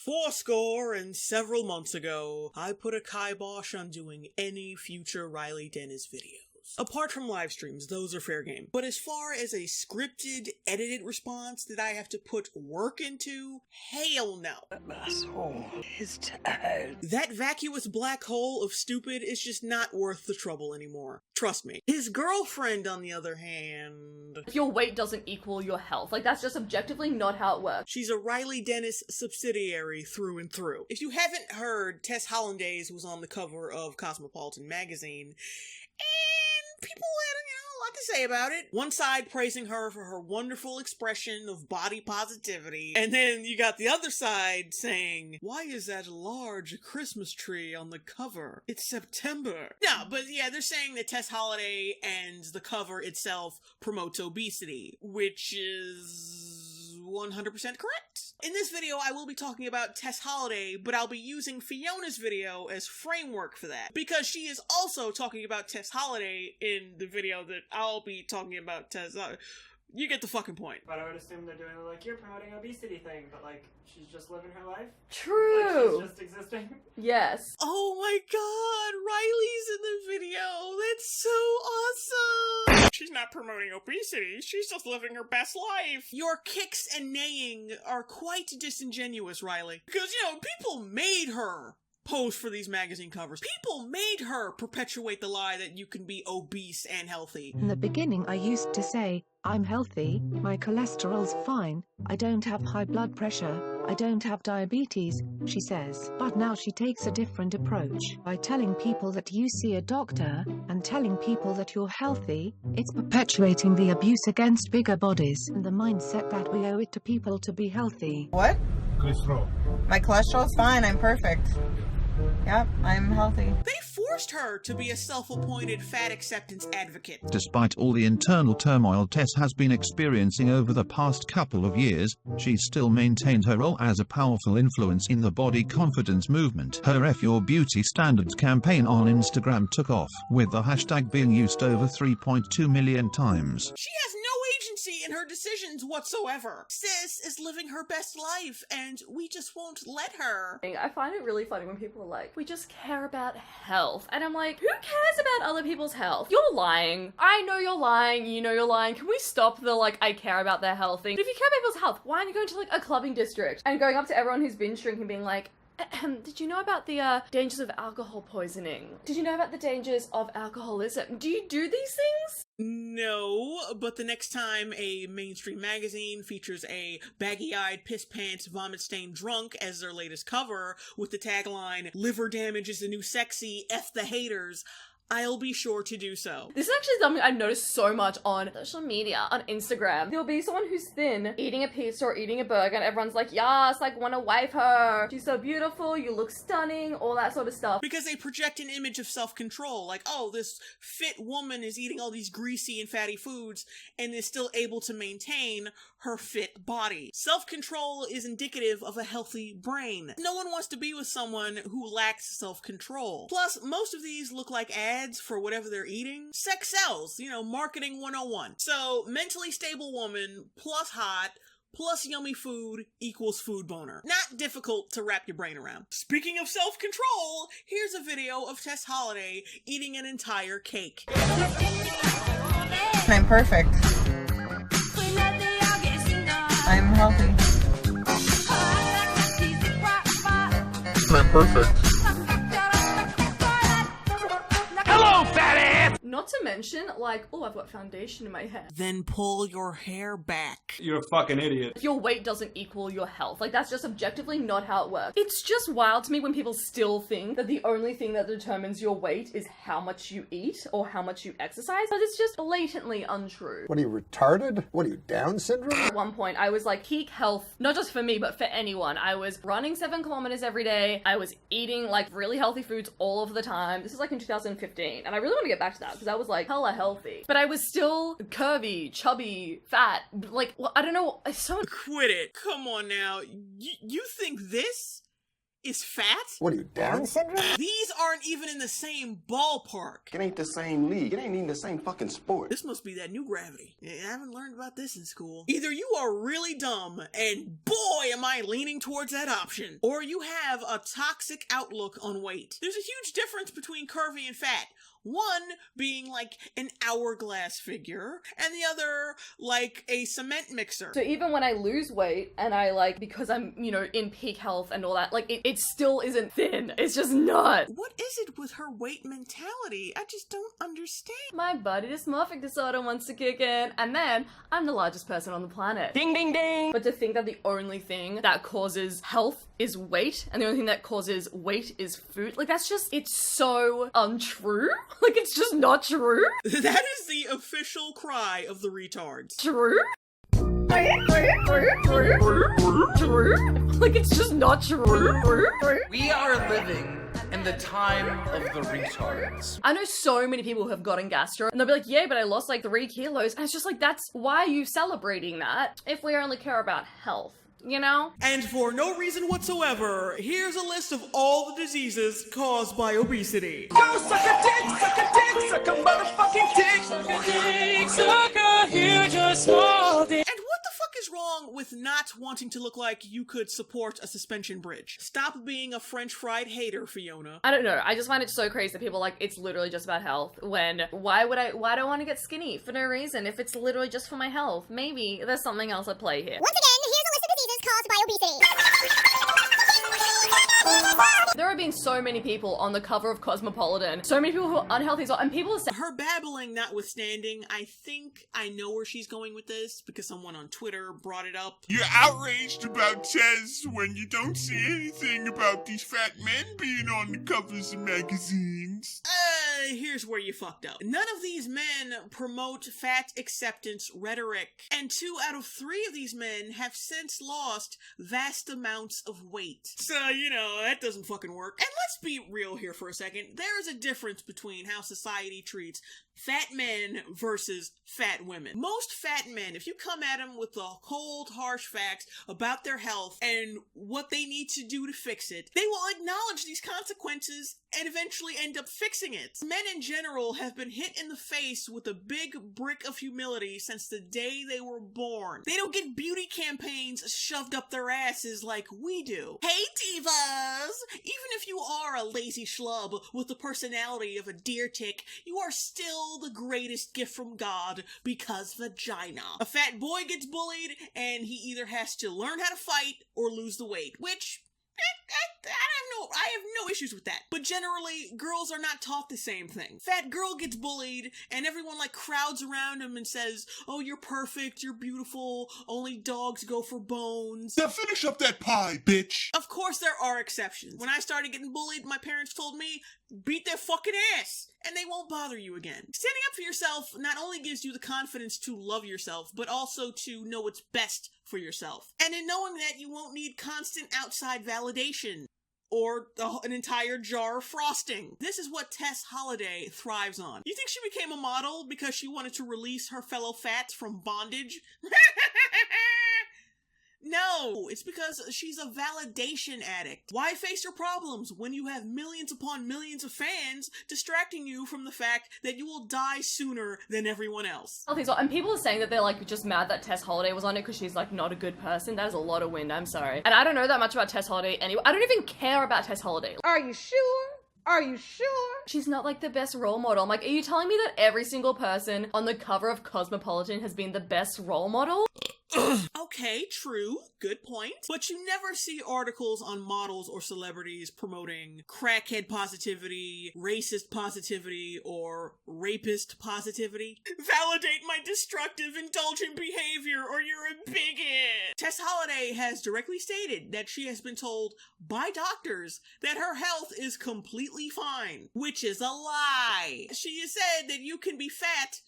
Fourscore and several months ago, I put a kibosh on doing any future Riley Dennis videos. Apart from live streams, those are fair game. But as far as a scripted, edited response that I have to put work into, hell no. That asshole is dead. That vacuous black hole of stupid is just not worth the trouble anymore. Trust me. His girlfriend, on the other hand... Your weight doesn't equal your health. Like, that's just objectively not how it works. She's a Riley Dennis subsidiary through and through. If you haven't heard, Tess Holliday was on the cover of Cosmopolitan magazine, and people had, a lot to say about it. One side praising her for her wonderful expression of body positivity, and then you got the other side saying, why is that large Christmas tree on the cover? It's September. No, but yeah, they're saying that Tess Holliday and the cover itself promotes obesity, which is 100% correct. In this video, I will be talking about Tess Holliday, but I'll be using Fiona's video as framework for that, because she is also talking about Tess Holliday in the video that I'll be talking about Tess. You get the fucking point. But I would assume they're doing like, you're promoting obesity thing, but like, she's just living her life? True! Like, she's just existing? Yes. Oh my god, Riley's in the video! That's so awesome! She's not promoting obesity, she's just living her best life! Your kicks and neighing are quite disingenuous, Riley. Because, people made her pose for these magazine covers. People made her perpetuate the lie that you can be obese and healthy. In the beginning I used to say, I'm healthy, my cholesterol's fine, I don't have high blood pressure, I don't have diabetes, she says. But now she takes a different approach. By telling people that you see a doctor, and telling people that you're healthy, it's perpetuating the abuse against bigger bodies and the mindset that we owe it to people to be healthy. What? Cholesterol. My cholesterol's fine, I'm perfect. Yep, I'm healthy. They forced her to be a self-appointed fat acceptance advocate. Despite all the internal turmoil Tess has been experiencing over the past couple of years, she still maintained her role as a powerful influence in the body confidence movement. Her F Your Beauty Standards campaign on Instagram took off, with the hashtag being used over 3.2 million times. She has no agency in her decisions whatsoever. Sis is living her best life, and we just won't let her. I find it really funny when people are like, we just care about health. And I'm like, who cares about other people's health? You're lying. I know you're lying. You know you're lying. Can we stop the, I care about their health thing? But if you care about people's health, why aren't you going to, a clubbing district and going up to everyone who's binge drinking and being like, did you know about the dangers of alcohol poisoning? Did you know about the dangers of alcoholism? Do you do these things? No, but the next time a mainstream magazine features a baggy-eyed, piss-pants, vomit-stained drunk as their latest cover with the tagline, liver damage is the new sexy, F the haters, I'll be sure to do so. This is actually something I've noticed so much on social media, on Instagram. There'll be someone who's thin, eating a pizza or eating a burger, and everyone's like, yes, wanna wife her. She's so beautiful, you look stunning, all that sort of stuff. Because they project an image of self-control, like, oh, this fit woman is eating all these greasy and fatty foods and is still able to maintain her fit body. Self-control is indicative of a healthy brain. No one wants to be with someone who lacks self-control. Plus, most of these look like ads for whatever they're eating. Sex sells, marketing 101. So, mentally stable woman plus hot plus yummy food equals food boner. Not difficult to wrap your brain around. Speaking of self-control, here's a video of Tess Holliday eating an entire cake. I'm perfect. I'm healthy. I'm perfect. Hello, fat ass! Not to mention, oh, I've got foundation in my hair. Then pull your hair back. You're a fucking idiot. Your weight doesn't equal your health. That's just objectively not how it works. It's just wild to me when people still think that the only thing that determines your weight is how much you eat or how much you exercise, but it's just blatantly untrue. What are you, retarded? What are you, Down syndrome? At one point, I was peak health, not just for me, but for anyone. I was running 7 kilometers every day. I was eating really healthy foods all of the time. This is in 2015, and I really want to get back to that because I was hella healthy. But I was still curvy, chubby, fat, I don't know, Quit it. Come on now. You think this is fat? What are you, Down syndrome? These aren't even in the same ballpark. It ain't the same league. It ain't even the same fucking sport. This must be that new gravity. I haven't learned about this in school. Either you are really dumb, and boy am I leaning towards that option, or you have a toxic outlook on weight. There's a huge difference between curvy and fat. One being like an hourglass figure, and the other like a cement mixer. So even when I lose weight and I like, because I'm, you know, in peak health and all that, like it still isn't thin. It's just not. What is it with her weight mentality? I just don't understand. My body dysmorphic disorder wants to kick in, and then I'm the largest person on the planet. Ding ding ding! But to think that the only thing that causes health is weight, and the only thing that causes weight is food, like that's just, it's so untrue. Like, it's just not true. That is the official cry of the retards. True? True? Like, it's just not true. We are living in the time of the retards. I know so many people who have gotten gastro, and they'll be like, yeah, but I lost like 3 kilos. And it's just like, that's, why are you celebrating that if we only care about health? You know? And for no reason whatsoever, here's a list of all the diseases caused by obesity. Go suck a dick, suck a motherfucking dick, suck a dick, suck a huge or small dick. And what the fuck is wrong with not wanting to look like you could support a suspension bridge? Stop being a French fried hater, Fiona. I don't know. I just find it so crazy that people are like, it's literally just about health. When, why do I want to get skinny? For no reason. If it's literally just for my health, maybe there's something else at play here. Once again, here's a list of diseases caused by obesity. There have been so many people on the cover of Cosmopolitan, so many people who are unhealthy as well, and people are saying, her babbling notwithstanding, I think I know where she's going with this because someone on Twitter brought it up. You're outraged about Tess when you don't see anything about these fat men being on the covers of magazines. Here's where you fucked up. None of these men promote fat acceptance rhetoric, and 2 out of 3 of these men have since lost vast amounts of weight. So, you know, that doesn't fucking work. And let's be real here for a second. There is a difference between how society treats fat men versus fat women. Most fat men, if you come at them with the cold, harsh facts about their health and what they need to do to fix it, they will acknowledge these consequences and eventually end up fixing it. Men in general have been hit in the face with a big brick of humility since the day they were born. They don't get beauty campaigns shoved up their asses like we do. Hey divas! Even if you are a lazy schlub with the personality of a deer tick, you are still the greatest gift from God because vagina. A fat boy gets bullied and he either has to learn how to fight or lose the weight, which I have no issues with that. But generally, girls are not taught the same thing. Fat girl gets bullied, and everyone like crowds around him and says, oh, you're perfect, you're beautiful, only dogs go for bones. Now finish up that pie, bitch. Of course there are exceptions. When I started getting bullied, my parents told me, beat their fucking ass, and they won't bother you again. Standing up for yourself not only gives you the confidence to love yourself, but also to know what's best for yourself. And in knowing that, you won't need constant outside validation or an entire jar of frosting. This is what Tess Holliday thrives on. You think she became a model because she wanted to release her fellow fats from bondage? No, it's because she's a validation addict. Why face your problems when you have millions upon millions of fans distracting you from the fact that you will die sooner than everyone else? And people are saying that they're like just mad that Tess Holliday was on it because she's like not a good person. That is a lot of wind, I'm sorry. And I don't know that much about Tess Holliday anyway. I don't even care about Tess Holliday. Are you sure? Are you sure? She's not like the best role model. I'm like, are you telling me that every single person on the cover of Cosmopolitan has been the best role model? Okay, true. Good point. But you never see articles on models or celebrities promoting crackhead positivity, racist positivity, or rapist positivity. Validate my destructive, indulgent behavior or you're a bigot. Tess Holliday has directly stated that she has been told by doctors that her health is completely fine, which is a lie. She has said that you can be fat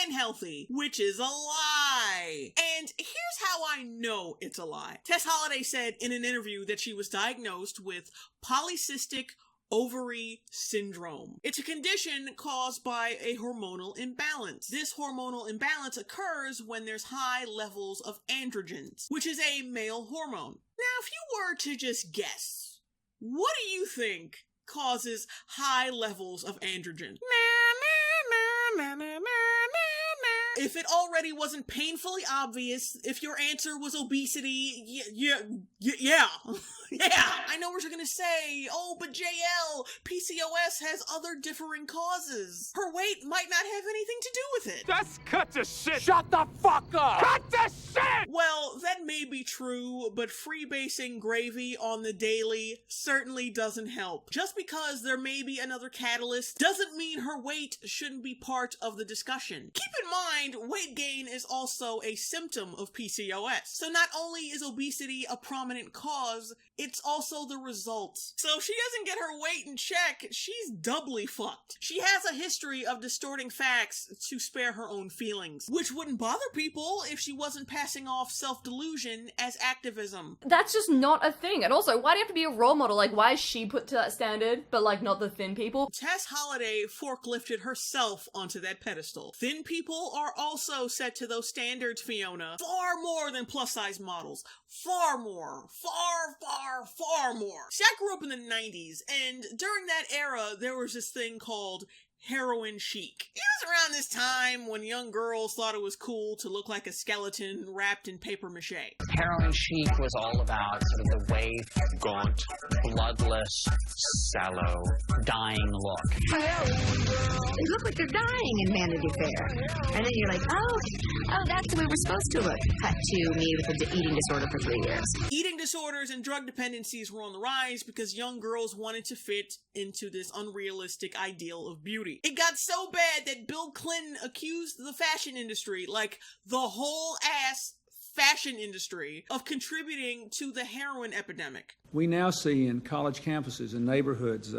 and healthy, which is a lie. And here's how I know it's a lie. Tess Holliday said in an interview that she was diagnosed with polycystic ovary syndrome. It's a condition caused by a hormonal imbalance. This hormonal imbalance occurs when there's high levels of androgens, which is a male hormone. Now, if you were to just guess, What do you think causes high levels of androgen? If it already wasn't painfully obvious, if your answer was obesity, yeah. Yeah, I know what you're gonna say. Oh, but JL, PCOS has other differing causes. Her weight might not have anything to do with it. Just cut the shit! Shut the fuck up! Cut the shit! Well, that may be true, but freebasing gravy on the daily certainly doesn't help. Just because there may be another catalyst doesn't mean her weight shouldn't be part of the discussion. Keep in mind, weight gain is also a symptom of PCOS. So not only is obesity a prominent cause, it's also the result. So if she doesn't get her weight in check, she's doubly fucked. She has a history of distorting facts to spare her own feelings, which wouldn't bother people if she wasn't passing off self-delusion as activism. That's just not a thing. And also, why do you have to be a role model? Like, why is she put to that standard, but like not the thin people? Tess Holliday forklifted herself onto that pedestal. Thin people are also set to those standards, Fiona. Far more than plus-size models. Far more. Far more. See, I grew up in the 90s, and during that era, there was this thing called heroin chic. It was around this time when young girls thought it was cool to look like a skeleton wrapped in paper mache. Heroin chic was all about sort of the waif, gaunt, bloodless, sallow, dying look. They look like they're dying in Vanity Fair. And then you're like, oh, that's the way we're supposed to look. Cut to me with an eating disorder for 3 years. Eating disorders and drug dependencies were on the rise because young girls wanted to fit into this unrealistic ideal of beauty. It got so bad that Bill Clinton accused the fashion industry, like the whole ass fashion industry, of contributing to the heroin epidemic. We now see in college campuses and neighborhoods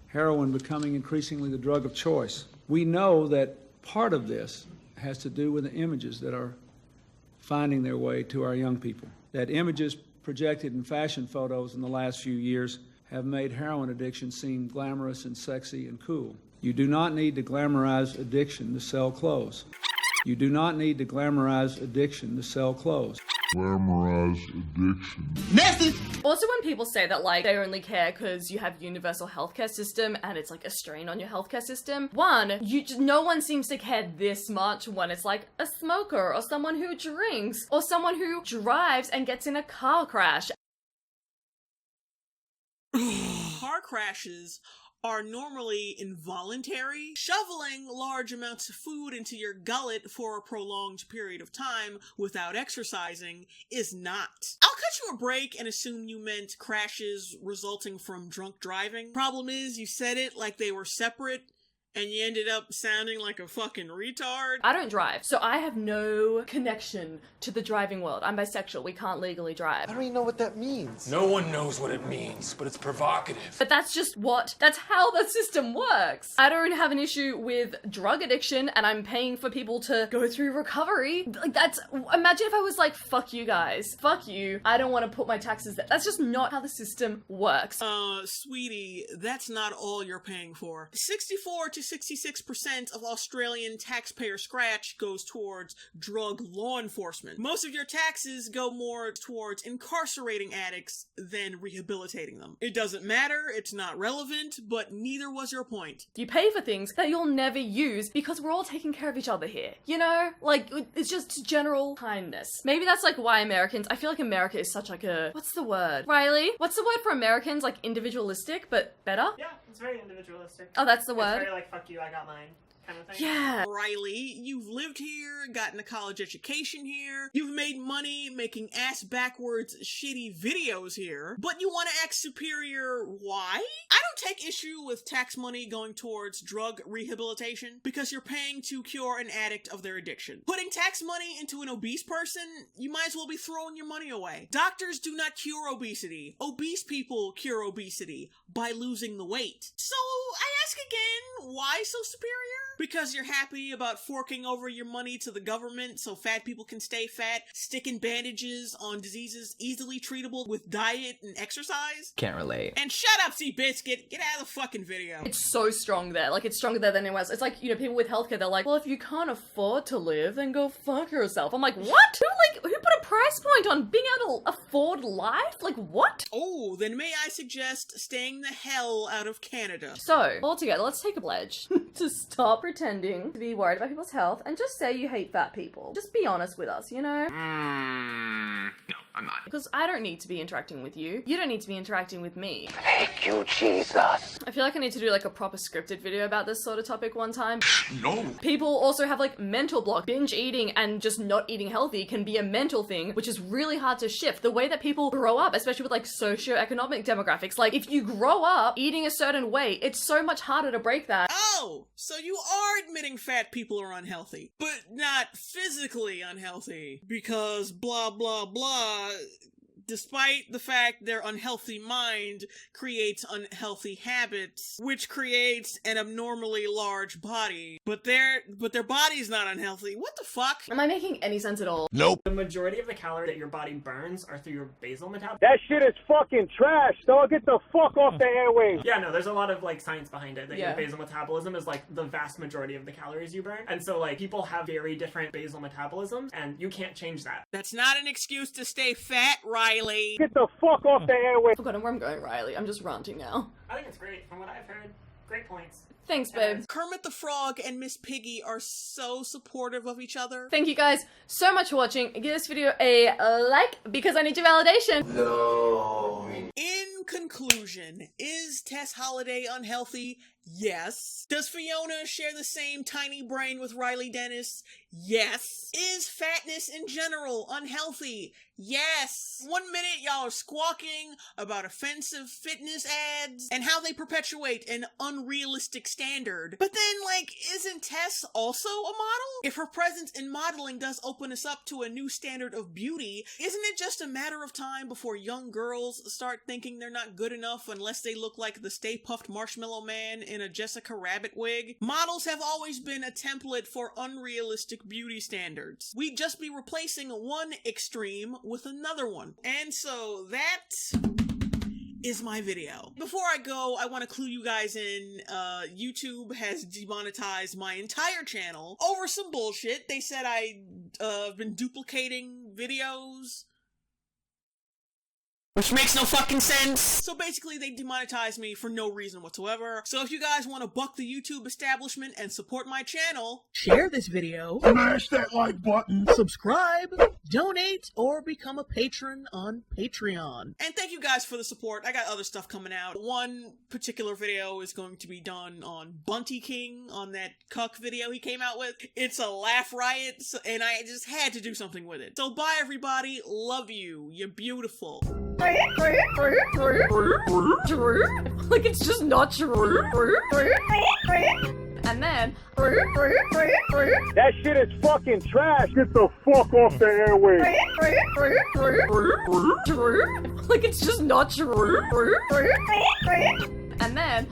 heroin becoming increasingly the drug of choice. We know that part of this has to do with the images that are finding their way to our young people. That images projected in fashion photos in the last few years have made heroin addiction seem glamorous and sexy and cool. You do not need to glamorize addiction to sell clothes. You do not need to glamorize addiction to sell clothes. Glamorize addiction. Nasty! Also, when people say that, like, they only care because you have universal healthcare system and it's like a strain on your healthcare system, no one seems to care this much when it's like a smoker or someone who drinks or someone who drives and gets in a car crash. Car crashes are normally involuntary. Shoveling large amounts of food into your gullet for a prolonged period of time without exercising is not. I'll cut you a break and assume you meant crashes resulting from drunk driving. Problem is, you said it like they were separate, and you ended up sounding like a fucking retard. I don't drive, so I have no connection to the driving world. I'm bisexual. We can't legally drive. I don't even know what that means. No one knows what it means, but it's provocative. But that's how the system works. I don't have an issue with drug addiction and I'm paying for people to go through recovery. Like, imagine if I was like, fuck you guys. Fuck you. I don't want to put my taxes there. That's just not how the system works. Sweetie, that's not all you're paying for. 64 to 66% of Australian taxpayer scratch goes towards drug law enforcement. Most of your taxes go more towards incarcerating addicts than rehabilitating them. It doesn't matter, it's not relevant, but neither was your point. You pay for things that you'll never use because we're all taking care of each other here. You know? Like, it's just general kindness. Maybe that's like why I feel like America is such like a, what's the word? Riley? What's the word for Americans? Like individualistic, but better? Yeah, it's very individualistic. Oh, that's the word? It's very like, fuck you, I got mine. Kind of thing. Yeah. Riley, you've lived here, gotten a college education here, you've made money making ass-backwards shitty videos here, but you want to act superior. Why? I don't take issue with tax money going towards drug rehabilitation because you're paying to cure an addict of their addiction. Putting tax money into an obese person, you might as well be throwing your money away. Doctors do not cure obesity. Obese people cure obesity by losing the weight. So I ask again, why so superior? Because you're happy about forking over your money to the government so fat people can stay fat, sticking bandages on diseases easily treatable with diet and exercise? Can't relate. And shut up, Seabiscuit! Get out of the fucking video. It's so strong there. Like, it's stronger there than anywhere else. It's like, you know, people with healthcare, they're like, well, if you can't afford to live, then go fuck yourself. I'm like, what? Who put a price point on being able to afford life? Like, what? Oh, then may I suggest staying the hell out of Canada. So, altogether, let's take a pledge to stop pretending to be worried about people's health and just say you hate fat people. Just be honest with us, you know? No, I'm not. Because I don't need to be interacting with you. You don't need to be interacting with me. Thank you, Jesus. I feel like I need to do like a proper scripted video about this sort of topic one time. No. People also have like mental block. Binge eating and just not eating healthy can be a mental thing, which is really hard to shift. The way that people grow up, especially with like socioeconomic demographics, like if you grow up eating a certain way, it's so much harder to break that. Oh, so you are admitting fat people are unhealthy, but not physically unhealthy, because blah blah blah, despite the fact their unhealthy mind creates unhealthy habits, which creates an abnormally large body, but their body's not unhealthy. What the fuck? Am I making any sense at all? Nope. The majority of the calories that your body burns are through your basal metabolism. That shit is fucking trash, dog. Get the fuck off the airwaves. Yeah, no, there's a lot of like science behind it, that Yeah. your basal metabolism is like the vast majority of the calories you burn. And so like people have very different basal metabolisms and you can't change that. That's not an excuse to stay fat, Riley. Get the fuck off the airwaves. I've forgotten where I'm going, Riley. I'm just ranting now. I think it's great from what I've heard. Great points. Thanks, babe. Kermit the Frog and Miss Piggy are so supportive of each other. Thank you guys so much for watching. Give this video a like because I need your validation. No. In conclusion, is Tess Holliday unhealthy? Yes. Does Fiona share the same tiny brain with Riley Dennis? Yes. Is fatness in general unhealthy? Yes. 1 minute y'all are squawking about offensive fitness ads and how they perpetuate an unrealistic standard. But then, like, isn't Tess also a model? If her presence in modeling does open us up to a new standard of beauty, isn't it just a matter of time before young girls start thinking they're not good enough unless they look like the Stay Puft Marshmallow Man in a Jessica Rabbit wig? Models have always been a template for unrealistic beauty standards. We'd just be replacing one extreme with another one. And so that is my video. Before I go, I want to clue you guys in. YouTube has demonetized my entire channel over some bullshit. They said I've been duplicating videos, which makes no fucking sense. So basically, they demonetized me for no reason whatsoever. So if you guys want to buck the YouTube establishment and support my channel, share this video, Smash that like button. subscribe, donate, or become a patron on Patreon. And thank you guys for the support. I got other stuff coming out. One particular video is going to be done on Bunty King, on that cuck video he came out with. It's a laugh riot, and I just had to do something with it. So bye everybody, love you, you're beautiful. Like it's just not true. And then That shit is fucking trash. Get the fuck off the airwaves. like it's just not true. And then